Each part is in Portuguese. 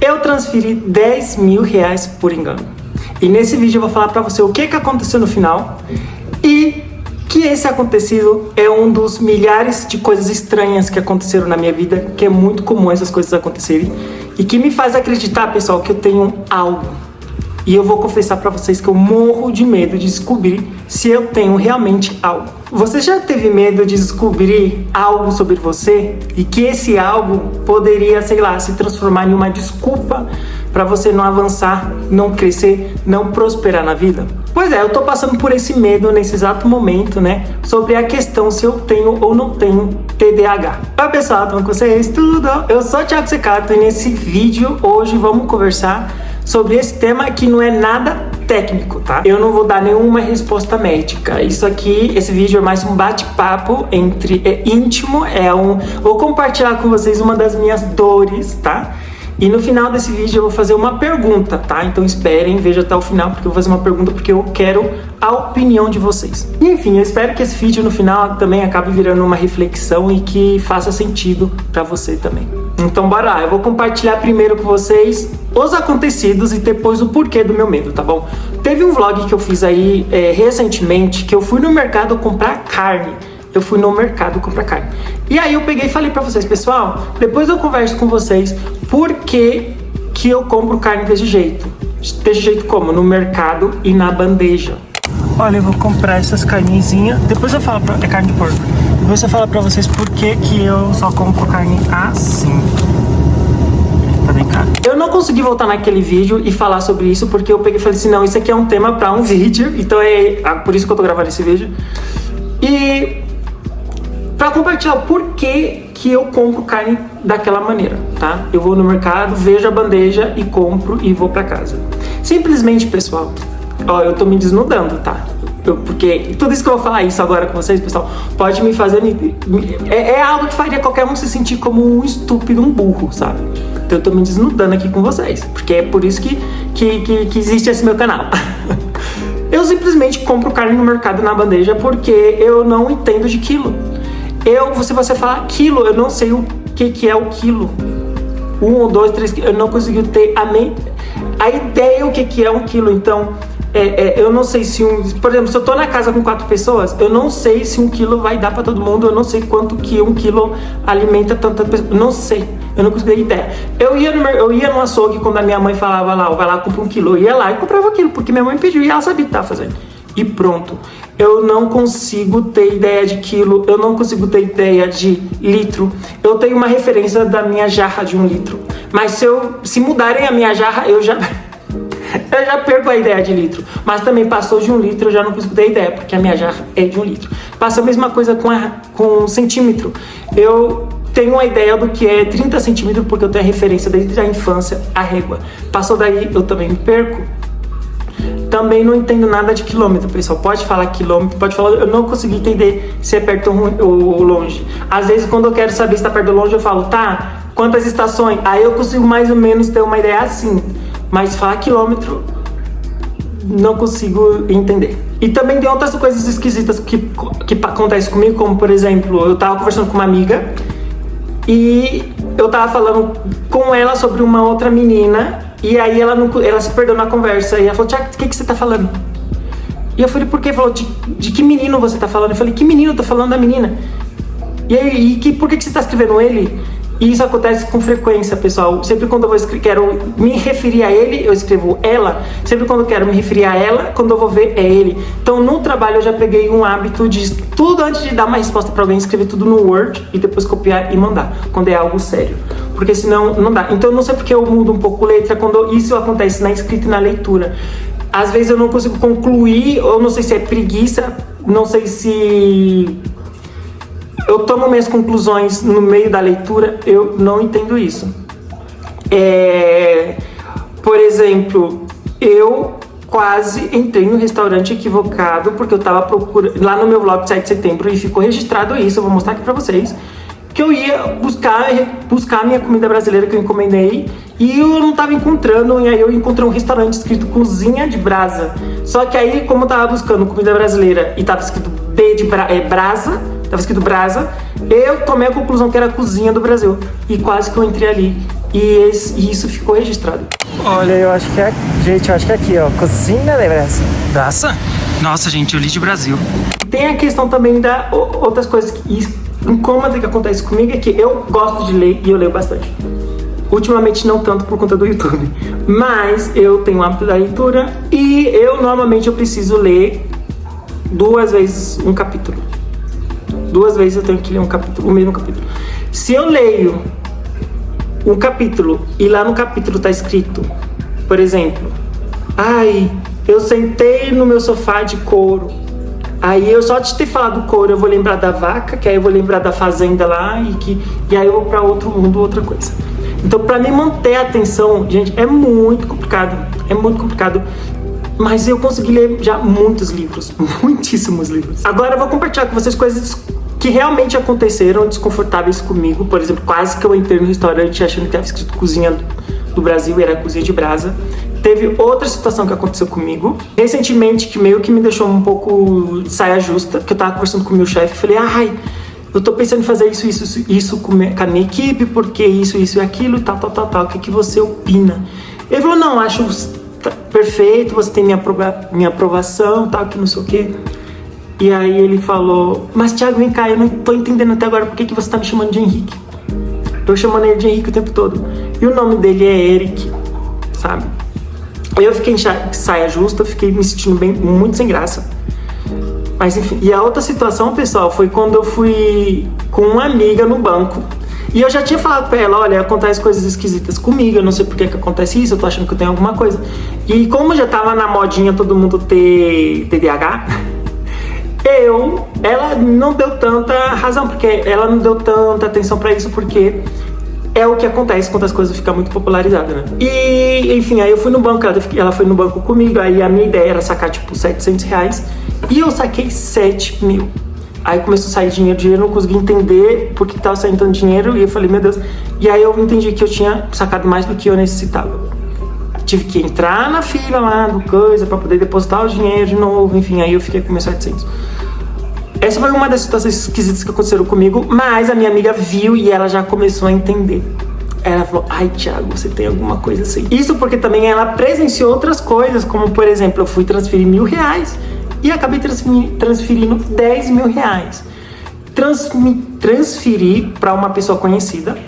eu transferi 10 mil reais por engano. E nesse vídeo eu vou falar pra você o que aconteceu no final e que esse acontecido é um dos milhares de coisas estranhas que aconteceram na minha vida, que é muito comum essas coisas acontecerem e que me faz acreditar, pessoal, que eu tenho algo. E eu vou confessar pra vocês que eu morro de medo de descobrir se eu tenho realmente algo. Você já teve medo de descobrir algo sobre você e que esse algo poderia, sei lá, se transformar em uma desculpa pra você não avançar, não crescer, não prosperar na vida? Pois é, eu tô passando por esse medo nesse exato momento, né? Sobre a questão se eu tenho ou não tenho TDAH. Oi pessoal, tudo bom com vocês? Tudo? Eu sou o Thiago Secato e nesse vídeo hoje vamos conversar sobre esse tema que não é nada técnico, tá? Eu não vou dar nenhuma resposta médica. Isso aqui, esse vídeo é mais um bate-papo íntimo, vou compartilhar com vocês uma das minhas dores, tá? E no final desse vídeo eu vou fazer uma pergunta, tá? Então esperem, vejam até o final, porque eu vou fazer uma pergunta porque eu quero a opinião de vocês. E, enfim, eu espero que esse vídeo no final também acabe virando uma reflexão e que faça sentido pra você também. Então bora lá, eu vou compartilhar primeiro com vocês os acontecidos e depois o porquê do meu medo, tá bom? Teve um vlog que eu fiz aí recentemente, que eu fui no mercado comprar carne. Eu fui no mercado comprar carne. E aí eu peguei e falei pra vocês, pessoal, depois eu converso com vocês por que eu compro carne desse jeito. Desse jeito como? No mercado e na bandeja. Olha, eu vou comprar essas carnezinhas. Depois eu falo é carne de porco. Depois eu falo pra vocês por que eu só compro carne assim. Tá bem caro. Eu não consegui voltar naquele vídeo e falar sobre isso porque eu peguei e falei assim, não, isso aqui é um tema pra um vídeo. Então é por isso que eu tô gravando esse vídeo. E pra compartilhar o porquê que eu compro carne daquela maneira, tá? Eu vou no mercado, vejo a bandeja e compro e vou pra casa. Simplesmente, pessoal, ó, eu tô me desnudando, tá? Porque tudo isso que eu vou falar isso agora com vocês, pessoal, pode me fazer... É algo que faria qualquer um se sentir como um estúpido, um burro, sabe? Então eu tô me desnudando aqui com vocês, porque é por isso que existe esse meu canal. Eu simplesmente compro carne no mercado na bandeja porque eu não entendo de quilo. Se você falar quilo, eu não sei o que é o quilo. 1, 2, 3, eu não consegui ter a ideia o que é um quilo. Então, eu não sei se por exemplo, se eu tô na casa com 4 pessoas, eu não sei se 1 quilo vai dar pra todo mundo, eu não sei quanto que 1 quilo alimenta tanta pessoa, não sei, eu não consegui ter ideia. Eu ia no açougue quando a minha mãe falava lá, vai lá, compra 1 quilo, eu ia lá e comprava aquilo, porque minha mãe pediu e ela sabia o que tava fazendo. E pronto. Eu não consigo ter ideia de quilo, eu não consigo ter ideia de litro. Eu tenho uma referência da minha jarra de 1 litro. Mas se mudarem a minha jarra, eu já perco a ideia de litro. Mas também passou de 1 litro, eu já não consigo ter ideia, porque a minha jarra é de 1 litro. Passa a mesma coisa com centímetro. Eu tenho uma ideia do que é 30 centímetros, porque eu tenho a referência desde a infância, a régua. Passou daí, eu também me perco. Também não entendo nada de quilômetro, pessoal. Pode falar quilômetro, pode falar... Eu não consegui entender se é perto ou longe. Às vezes, quando eu quero saber se tá perto ou longe, eu falo, tá, quantas estações? Aí eu consigo mais ou menos ter uma ideia assim. Mas falar quilômetro, não consigo entender. E também tem outras coisas esquisitas que acontecem comigo, como, por exemplo, eu tava conversando com uma amiga e eu tava falando com ela sobre uma outra menina. E aí ela se perdeu na conversa e ela falou, Thiago, o que você tá falando? E eu falei, por quê? Falou, de que menino você tá falando? Eu falei, que menino? Eu tô falando da menina. E aí, por que você tá escrevendo ele? E isso acontece com frequência, pessoal. Sempre quando eu quero me referir a ele, eu escrevo ela. Sempre quando eu quero me referir a ela, quando eu vou ver, é ele. Então, no trabalho, eu já peguei um hábito de tudo antes de dar uma resposta pra alguém, escrever tudo no Word e depois copiar e mandar, quando é algo sério. Porque senão não dá. Então eu não sei porque eu mudo um pouco letra quando isso acontece na escrita e na leitura. Às vezes eu não consigo concluir, ou não sei se é preguiça, não sei se eu tomo minhas conclusões no meio da leitura, eu não entendo isso. Por exemplo, eu quase entrei no restaurante equivocado porque eu tava procurando, lá no meu vlog de 7 de setembro, e ficou registrado isso, eu vou mostrar aqui pra vocês, que eu ia buscar a minha comida brasileira que eu encomendei e eu não tava encontrando, e aí eu encontrei um restaurante escrito Cozinha de Brasa. Só que aí, como eu tava buscando comida brasileira e tava escrito Brasa, tava escrito Brasa, eu tomei a conclusão que era Cozinha do Brasil. E quase que eu entrei ali E isso ficou registrado. Olha, eu acho que é... Gente, eu acho que é aqui, ó. Cozinha de Braça. Braça? Nossa, gente, eu li de Brasil. Tem a questão também da... Outras coisas que incômodas que acontece comigo é que eu gosto de ler e eu leio bastante. Ultimamente não tanto por conta do YouTube. Mas eu tenho o hábito da leitura e normalmente eu preciso ler 2 vezes um capítulo. 2 vezes eu tenho que ler o mesmo capítulo. Se eu leio um capítulo e lá no capítulo tá escrito, por exemplo, eu sentei no meu sofá de couro. Aí eu só de ter falado couro eu vou lembrar da vaca, que aí eu vou lembrar da fazenda lá e aí eu vou pra outro mundo, outra coisa. Então pra mim manter a atenção, gente, é muito complicado. Mas eu consegui ler já muitos livros, muitíssimos livros. Agora eu vou compartilhar com vocês coisas que realmente aconteceram desconfortáveis comigo. Por exemplo, quase que eu entrei no restaurante achando que estava escrito cozinha do Brasil e era cozinha de brasa. Teve outra situação que aconteceu comigo recentemente, que meio que me deixou um pouco de saia justa, que eu tava conversando com o meu chefe e falei, eu tô pensando em fazer isso com a minha equipe, porque isso e aquilo, tal, o que você opina? Ele falou, não, acho perfeito, você tem minha aprovação, tal, que não sei o quê. E aí ele falou, mas Thiago, vem cá, eu não tô entendendo até agora por que você tá me chamando de Henrique. Tô chamando ele de Henrique o tempo todo. E o nome dele é Eric, sabe? Eu fiquei em saia justa, fiquei me sentindo muito sem graça. Mas enfim, e a outra situação, pessoal, foi quando eu fui com uma amiga no banco. E eu já tinha falado pra ela, olha, acontece coisas esquisitas comigo, eu não sei por que acontece isso, eu tô achando que eu tenho alguma coisa. E como já tava na modinha todo mundo ter TDAH, ela não deu tanta razão, porque ela não deu tanta atenção pra isso, porque é o que acontece quando as coisas ficam muito popularizadas, né? E, enfim, aí eu fui no banco, ela foi no banco comigo, aí a minha ideia era sacar, tipo, R$700, e eu saquei 7 mil. Aí começou a sair dinheiro, eu não consegui entender por que tava saindo tanto dinheiro, e eu falei, meu Deus. E aí eu entendi que eu tinha sacado mais do que eu necessitava. Tive que entrar na fila lá, do coisa, pra poder depositar o dinheiro de novo, enfim, aí eu fiquei com meus 700. Essa foi uma das situações esquisitas que aconteceram comigo, mas a minha amiga viu e ela já começou a entender. Ela falou, Thiago, você tem alguma coisa assim. Isso porque também ela presenciou outras coisas, como por exemplo, eu fui transferir R$1.000 e acabei transferindo R$10.000. Transferi para uma pessoa conhecida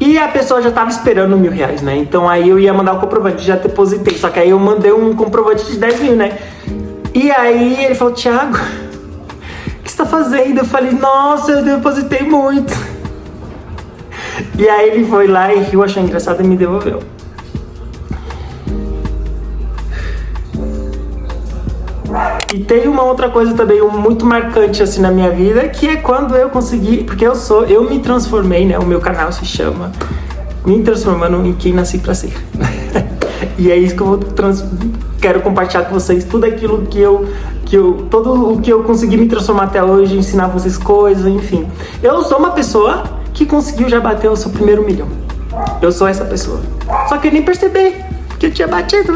e a pessoa já estava esperando R$1.000, né? Então aí eu ia mandar o comprovante, já depositei, só que aí eu mandei um comprovante de 10 mil, né? E aí ele falou, Thiago, o que você tá fazendo? Eu falei, nossa, eu depositei muito. E aí ele foi lá e riu, achou engraçado e me devolveu. E tem uma outra coisa também muito marcante assim na minha vida, que é quando eu consegui, porque eu me transformei, né? O meu canal se chama Me Transformando em Quem Nasci Pra Ser. E é isso que eu quero compartilhar com vocês, tudo aquilo todo o que eu consegui me transformar até hoje, ensinar vocês coisas, enfim. Eu sou uma pessoa que conseguiu já bater o seu primeiro milhão. Eu sou essa pessoa. Só que eu nem percebi que eu tinha batido.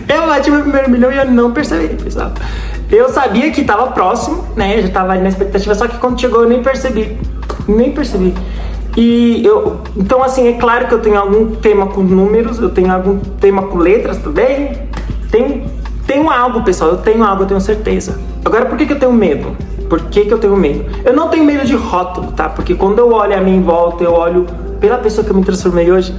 Eu bati meu primeiro milhão e eu não percebi, pessoal. Eu sabia que tava próximo, né? Eu já tava ali na expectativa, só que quando chegou eu nem percebi. Então assim, é claro que eu tenho algum tema com números, eu tenho algum tema com letras também. Tenho algo, pessoal, eu tenho certeza. Agora, por que eu tenho medo? Por que eu tenho medo? Eu não tenho medo de rótulo, tá? Porque quando eu olho a minha volta, eu olho pela pessoa que eu me transformei hoje,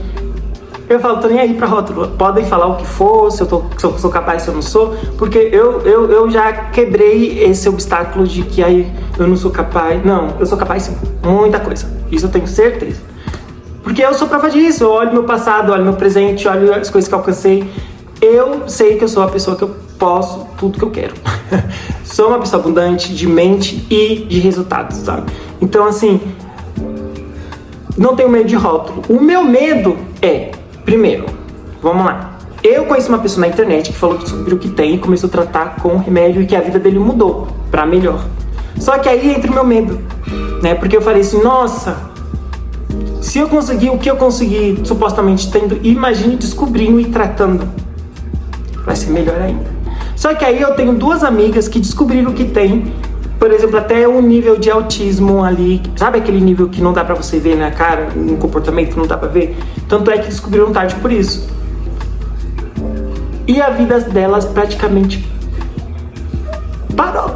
eu falo, tô nem aí pra rótulo. Podem falar o que for, se eu sou capaz, se eu não sou, porque eu já quebrei esse obstáculo de que aí eu não sou capaz. Não, eu sou capaz sim, muita coisa. Isso eu tenho certeza. Porque eu sou prova disso, eu olho meu passado, olho meu presente, olho as coisas que eu alcancei. Eu sei que eu sou a pessoa que eu posso tudo que eu quero. Sou uma pessoa abundante de mente e de resultados, sabe? Então, assim, não tenho medo de rótulo. O meu medo é, primeiro, vamos lá. Eu conheci uma pessoa na internet que falou que descobriu o que tem e começou a tratar com remédio e que a vida dele mudou pra melhor. Só que aí entra o meu medo, né? Porque eu falei assim, nossa, se eu conseguir o que eu consegui supostamente tendo, imagine descobrindo e tratando. Vai ser melhor ainda. Só que aí eu tenho 2 amigas que descobriram o que tem por exemplo, até um nível de autismo ali, sabe aquele nível que não dá pra você ver na cara, no comportamento não dá pra ver? Tanto é que descobriram tarde por isso. E a vida delas praticamente parou.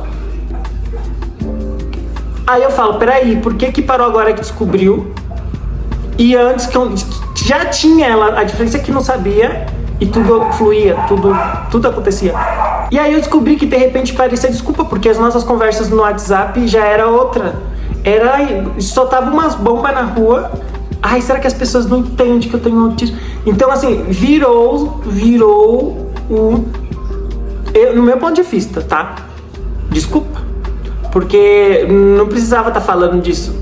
Aí eu falo, peraí, por que parou agora que descobriu? E antes que já tinha ela, a diferença é que não sabia e tudo fluía, tudo acontecia. E aí eu descobri que de repente parecia desculpa, porque as nossas conversas no WhatsApp já era outra. Soltava umas bombas na rua. Ai, será que as pessoas não entendem que eu tenho autismo? Então assim, virou no meu ponto de vista, tá? Desculpa. Porque não precisava estar falando disso.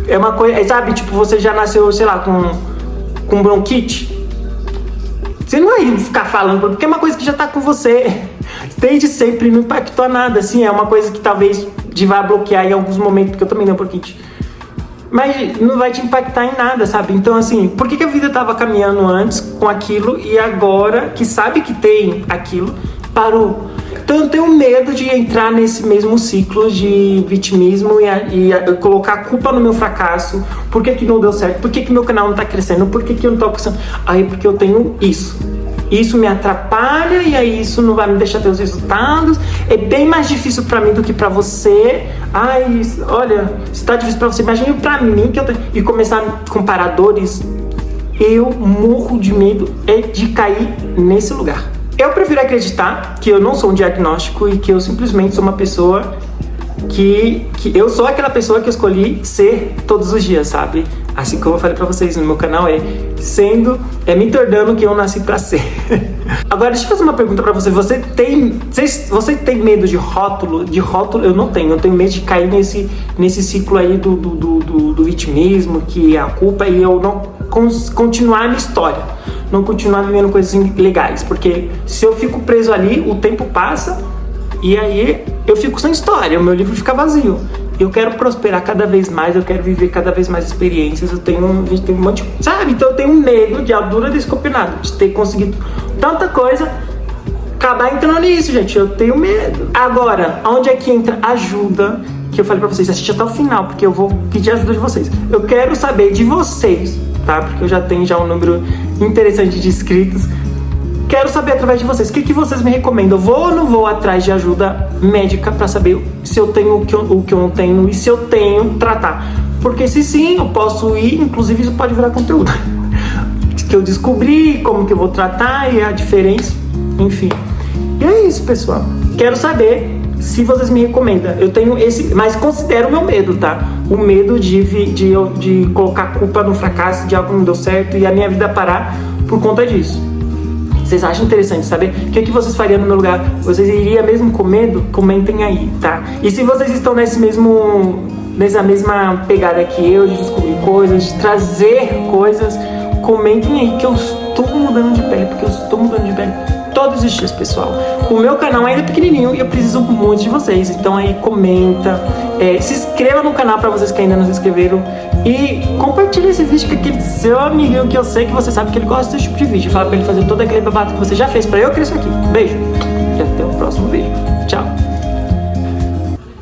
É uma coisa, sabe, tipo, você já nasceu, sei lá, com bronquite. Você não vai ficar falando, porque é uma coisa que já tá com você desde sempre, não impactou nada, assim, é uma coisa que talvez vá bloquear em alguns momentos, porque eu também tenho bronquite. Mas não vai te impactar em nada, sabe? Então, assim, por que a vida tava caminhando antes com aquilo e agora, que sabe que tem aquilo, parou? Então eu tenho medo de entrar nesse mesmo ciclo de vitimismo e colocar a culpa no meu fracasso. Por que não deu certo? Por que meu canal não tá crescendo? Por que eu não tô alcançando? Aí porque eu tenho isso. Isso me atrapalha e aí isso não vai me deixar ter os resultados. É bem mais difícil pra mim do que pra você. Ai, olha, se tá difícil pra você, imagine pra mim que eu tenho... E começar a comparar dores. Eu morro de medo de cair nesse lugar. Eu prefiro acreditar que eu não sou um diagnóstico e que eu simplesmente sou uma pessoa que eu sou aquela pessoa que eu escolhi ser todos os dias, sabe? Assim como eu falei pra vocês no meu canal, me tornando quem eu nasci pra ser. Agora, deixa eu fazer uma pergunta pra você. Você tem medo de rótulo? De rótulo eu não tenho. Eu tenho medo de cair nesse ciclo aí do vitimismo, que é a culpa, e eu não continuar a minha história. Não continuar vivendo coisas legais, porque se eu fico preso ali, o tempo passa e aí eu fico sem história, o meu livro fica vazio. Eu quero prosperar cada vez mais, eu quero viver cada vez mais experiências, a gente tem um monte de... Sabe? Então eu tenho medo de altura desse campeonato, de ter conseguido tanta coisa, acabar entrando nisso, gente, eu tenho medo. Agora, onde é que entra ajuda? Que eu falei pra vocês, assiste até o final, porque eu vou pedir ajuda de vocês. Eu quero saber de vocês, tá? Porque eu já tenho um número interessante de inscritos. Quero saber através de vocês, o que vocês me recomendam? Eu vou ou não vou atrás de ajuda médica pra saber se eu tenho o que eu não tenho e se eu tenho tratar? Porque se sim, eu posso ir, inclusive isso pode virar conteúdo. Que eu descobri, como que eu vou tratar e a diferença, enfim. E é isso, pessoal. Quero saber se vocês me recomendam. Eu tenho esse, mas considero o meu medo, tá? O medo de colocar culpa no fracasso, de algo não deu certo e a minha vida parar por conta disso. Vocês acham interessante saber o que vocês fariam no meu lugar? Vocês iriam mesmo com medo? Comentem aí, tá? E se vocês estão nessa mesma pegada que eu, de descobrir coisas, de trazer coisas, comentem aí que eu estou mudando de pele, porque eu estou mudando de pele todos os dias, pessoal. O meu canal ainda é pequenininho e eu preciso muito de vocês. Então aí comenta, se inscreva no canal para vocês que ainda não se inscreveram e compartilhe esse vídeo com aquele seu amiguinho que eu sei que você sabe que ele gosta desse tipo de vídeo. Fala para ele fazer todo aquele babado que você já fez para eu crescer aqui. Beijo e até o próximo vídeo. Tchau.